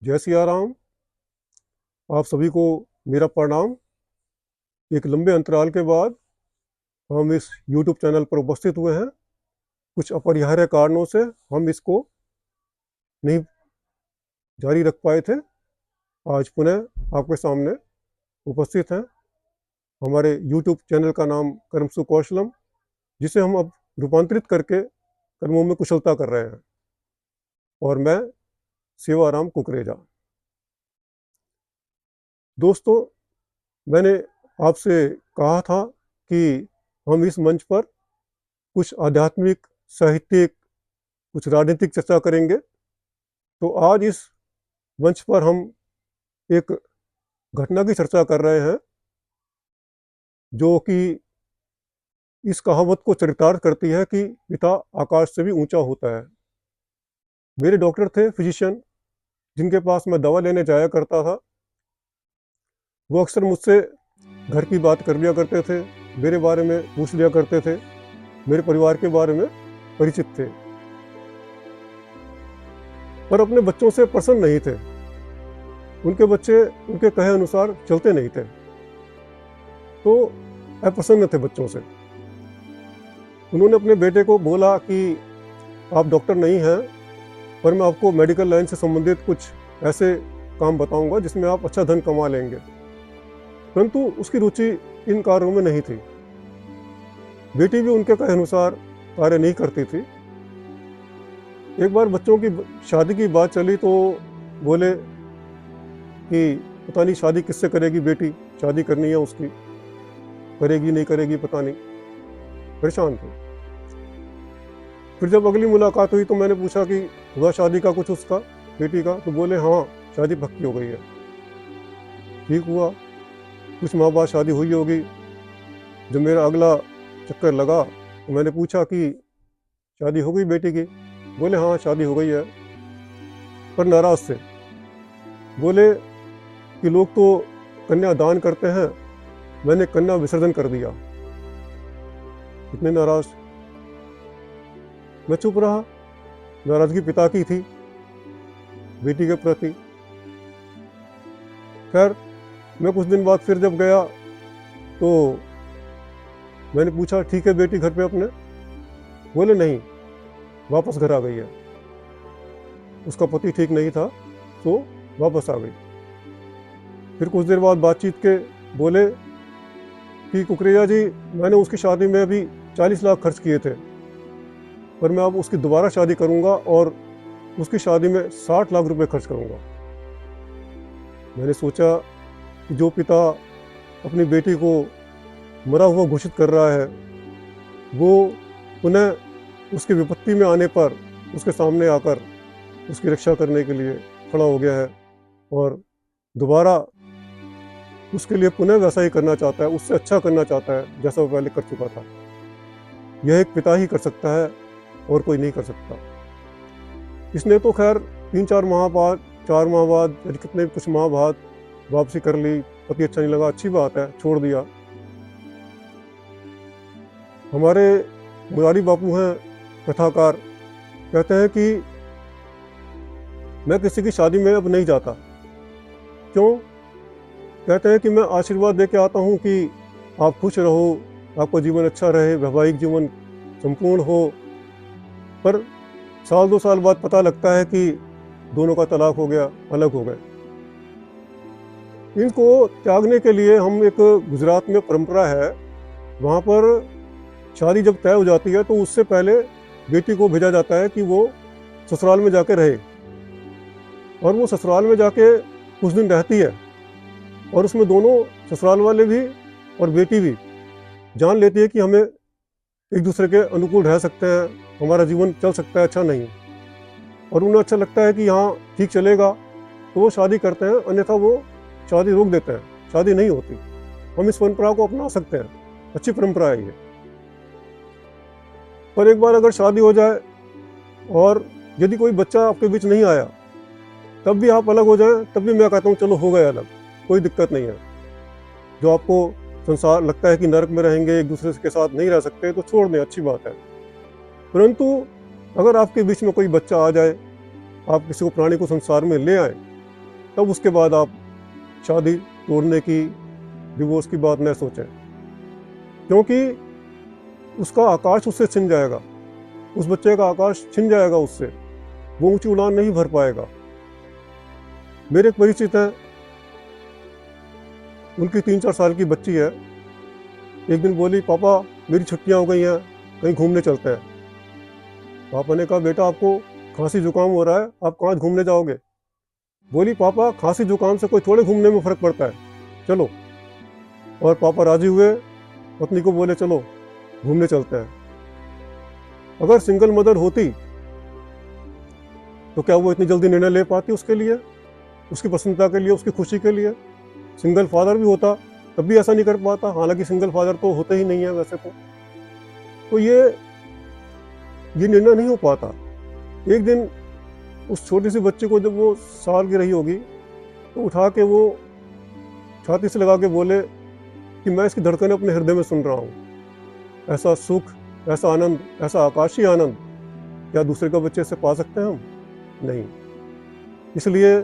जय सिया राम। आप सभी को मेरा प्रणाम। एक लंबे अंतराल के बाद हम इस YouTube चैनल पर उपस्थित हुए हैं। कुछ अपरिहार्य कारणों से हम इसको नहीं जारी रख पाए थे। आज पुनः आपके सामने उपस्थित हैं। हमारे YouTube चैनल का नाम कर्मसु कौशलम, जिसे हम अब रूपांतरित करके कर्मों में कुशलता कर रहे हैं। और मैं सेवाराम कुकरेजा। दोस्तों, मैंने आपसे कहा था कि हम इस मंच पर कुछ आध्यात्मिक, साहित्यिक, कुछ राजनीतिक चर्चा करेंगे। तो आज इस मंच पर हम एक घटना की चर्चा कर रहे हैं जो कि इस कहावत को चरितार्थ करती है कि पिता आकाश से भी ऊंचा होता है। मेरे डॉक्टर थे, फिजिशियन, जिनके पास मैं दवा लेने जाया करता था। वो अक्सर मुझसे घर की बात कर लिया करते थे, मेरे बारे में पूछ लिया करते थे, मेरे परिवार के बारे में परिचित थे, पर अपने बच्चों से प्रसन्न नहीं थे। उनके बच्चे उनके कहे अनुसार चलते नहीं थे, तो अप्रसन्न थे बच्चों से। उन्होंने अपने बेटे को बोला कि आप डॉक्टर नहीं हैं, पर मैं आपको मेडिकल लाइन से संबंधित कुछ ऐसे काम बताऊंगा जिसमें आप अच्छा धन कमा लेंगे। परंतु उसकी रुचि इन कार्यों में नहीं थी। बेटी भी उनके कहे अनुसार कार्य नहीं करती थी। एक बार बच्चों की शादी की बात चली तो बोले कि पता नहीं शादी किससे करेगी बेटी, शादी करनी है उसकी, करेगी नहीं करेगी पता नहीं। परेशान थे। फिर जब अगली मुलाकात हुई तो मैंने पूछा कि हुआ शादी का कुछ उसका, बेटी का? तो बोले हाँ, शादी पक्की हो गई है। ठीक हुआ, कुछ माह बाद शादी हुई होगी। जब मेरा अगला चक्कर लगा तो मैंने पूछा कि शादी हो गई बेटी की? बोले हाँ, शादी हो गई है, पर नाराज थे। बोले कि लोग तो कन्या दान करते हैं, मैंने कन्या विसर्जन कर दिया। इतने नाराज। मैं चुप रहा। नाराजगी पिता की थी बेटी के प्रति। खैर, मैं कुछ दिन बाद फिर जब गया तो मैंने पूछा ठीक है बेटी घर पे अपने? बोले नहीं, वापस घर आ गई है। उसका पति ठीक नहीं था तो वापस आ गई। फिर कुछ देर बाद बातचीत के बोले कि कुकरेजा जी, मैंने उसकी शादी में अभी 40 लाख खर्च किए थे, पर मैं अब उसकी दोबारा शादी करूंगा और उसकी शादी में 60 लाख रुपए खर्च करूंगा। मैंने सोचा कि जो पिता अपनी बेटी को मरा हुआ घोषित कर रहा है, वो पुनः उसकी विपत्ति में आने पर उसके सामने आकर उसकी रक्षा करने के लिए खड़ा हो गया है और दोबारा उसके लिए पुनः वैसा ही करना चाहता है, उससे अच्छा करना चाहता है जैसा वो पहले कर चुका था। यह एक पिता ही कर सकता है और कोई नहीं कर सकता। इसने तो खैर 3-4 माह बाद, 4 माह बाद, कितने कुछ माह बाद वापसी कर ली। पति अच्छा नहीं लगा, अच्छी बात है, छोड़ दिया। हमारे मुरारी बापू हैं कथाकार, कहते हैं कि मैं किसी की शादी में अब नहीं जाता। क्यों? कहते हैं कि मैं आशीर्वाद दे के आता हूँ कि आप खुश रहो, आपका जीवन अच्छा रहे, वैवाहिक जीवन संपूर्ण हो। पर 1-2 साल बाद पता लगता है कि दोनों का तलाक हो गया, अलग हो गए। इनको त्यागने के लिए हम एक गुजरात में परंपरा है, वहाँ पर शादी जब तय हो जाती है तो उससे पहले बेटी को भेजा जाता है कि वो ससुराल में जाके रहे। और वो ससुराल में जाके कुछ दिन रहती है और उसमें दोनों ससुराल वाले भी और बेटी भी जान लेती है कि हमें एक दूसरे के अनुकूल रह सकते हैं, हमारा जीवन चल सकता है अच्छा नहीं। और उन्हें अच्छा लगता है कि हाँ ठीक चलेगा तो वो शादी करते हैं, अन्यथा वो शादी रोक देते हैं, शादी नहीं होती। हम इस परंपरा को अपना सकते हैं, अच्छी परंपरा है ये। पर एक बार अगर शादी हो जाए और यदि कोई बच्चा आपके बीच नहीं आया, तब भी आप अलग हो जाएं, तब भी मैं कहता हूँ चलो हो गए अलग, कोई दिक्कत नहीं है। जो आपको संसार लगता है कि नरक में रहेंगे, एक दूसरे के साथ नहीं रह सकते, तो छोड़ दें, अच्छी बात है। परंतु अगर आपके बीच में कोई बच्चा आ जाए, आप किसी को प्राणी को संसार में ले आए, तब उसके बाद आप शादी तोड़ने की, डिवोर्स की बात न सोचें, क्योंकि उसका आकाश उससे छिन जाएगा, उस बच्चे का आकाश छिन जाएगा उससे, वो ऊंची उड़ान नहीं भर पाएगा। मेरे एक परिचित है, उनकी 3-4 साल की बच्ची है। एक दिन बोली, पापा मेरी छुट्टियां हो गई हैं, कहीं घूमने चलते हैं। पापा ने कहा, बेटा आपको खांसी जुकाम हो रहा है, आप कहाँ घूमने जाओगे? बोली, पापा खांसी जुकाम से कोई थोड़े घूमने में फर्क पड़ता है, चलो। और पापा राजी हुए, पत्नी को बोले चलो घूमने चलते हैं। अगर सिंगल मदर होती तो क्या वो इतनी जल्दी निर्णय ले पाती उसके लिए, उसकी पसंदता के लिए, उसकी खुशी के लिए? सिंगल फादर भी होता तब भी ऐसा नहीं कर पाता, हालांकि सिंगल फादर तो होते ही नहीं है वैसे तो ये निर्णय नहीं हो पाता। एक दिन उस छोटी सी बच्ची को जब वो साल की रही होगी तो उठा के वो छाती से लगा के बोले कि मैं इसकी धड़कन अपने हृदय में सुन रहा हूँ। ऐसा सुख, ऐसा आनंद, ऐसा आकाशीय आनंद क्या दूसरे का बच्चे से पा सकते हैं हम? नहीं। इसलिए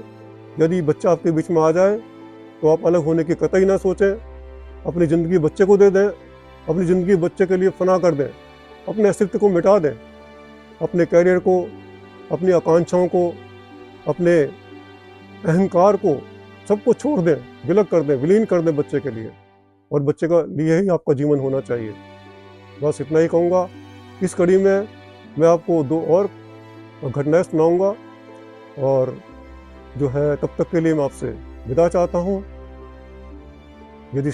यदि बच्चा आपके बीच में आ जाए तो आप अलग होने की कतई ना सोचें, अपनी ज़िंदगी बच्चे को दे दें, अपनी ज़िंदगी बच्चे के लिए फना कर दें, अपने अस्तित्व को मिटा दें, अपने कैरियर को, अपनी आकांक्षाओं को, अपने अहंकार को, सबको छोड़ दें, विलग कर दें, विलीन कर दें बच्चे के लिए, और बच्चे का लिए ही आपका जीवन होना चाहिए। बस इतना ही कहूँगा। इस कड़ी में मैं आपको 2 और घटनाएं सुनाऊँगा, और जो है तब तक के लिए मैं आपसे विदा चाहता हूँ। यदि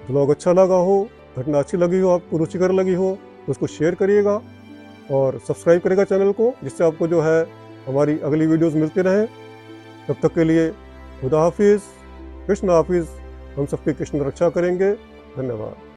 ब्लॉग अच्छा लगा हो, घटना अच्छी लगी हो, आपको रुचिकर लगी हो, तो उसको शेयर करिएगा और सब्सक्राइब करिएगा चैनल को, जिससे आपको जो है हमारी अगली वीडियोस मिलती रहें। तब तक के लिए खुदा हाफिज़, कृष्ण हाफिज़। हम सबकी कृष्ण रक्षा करेंगे। धन्यवाद।